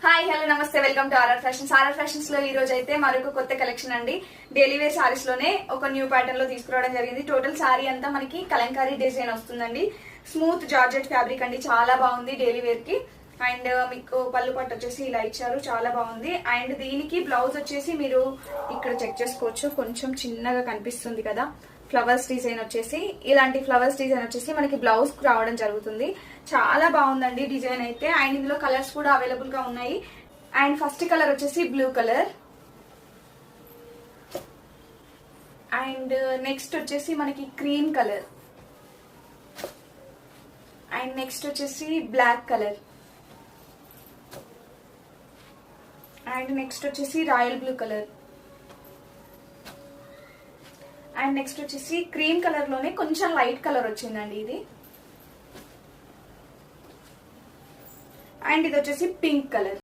Hi hello నమస్తే, welcome to RR Fashions. RR Fashions లో ఈ రోజు అయితే మరొక కొత్త కలెక్షన్ అండి. డైలీ వేర్ సారీస్ లోనే ఒక న్యూ ప్యాటర్న్ లో తీసుకురావడం జరిగింది. టోటల్ సారీ అంతా మనకి కలంకారీ డిజైన్ వస్తుందండి. స్మూత్ జార్జెట్ ఫ్యాబ్రిక్ అండి, చాలా బాగుంది డైలీ వేర్ కి. అండ్ మీకు పళ్ళు పట్టు వచ్చేసి ఇలా ఇచ్చారు, చాలా బాగుంది. అండ్ దీనికి బ్లౌజ్ వచ్చేసి మీరు ఇక్కడ చెక్ చేసుకోవచ్చు, కొంచెం చిన్నగా కనిపిస్తుంది కదా. ఫ్లవర్స్ డిజైన్ వచ్చేసి ఇలాంటి ఫ్లవర్స్ డిజైన్ వచ్చేసి మనకి బ్లౌజ్ రావడం జరుగుతుంది. చాలా బాగుందండి డిజైన్ అయితే. అండ్ ఇందులో కలర్స్ కూడా అవైలబుల్ గా ఉన్నాయి. అండ్ ఫస్ట్ కలర్ వచ్చేసి బ్లూ కలర్. అండ్ నెక్స్ట్ వచ్చేసి మనకి క్రీమ్ కలర్. అండ్ నెక్స్ట్ వచ్చేసి బ్లాక్ కలర్. అండ్ నెక్స్ట్ వచ్చేసి royal blue colour. And next వచ్చేసి క్రీమ్ కలర్ లోనే కొంచెం లైట్ కలర్ వచ్చిందండి ఇది. అండ్ ఇది వచ్చేసి పింక్ కలర్.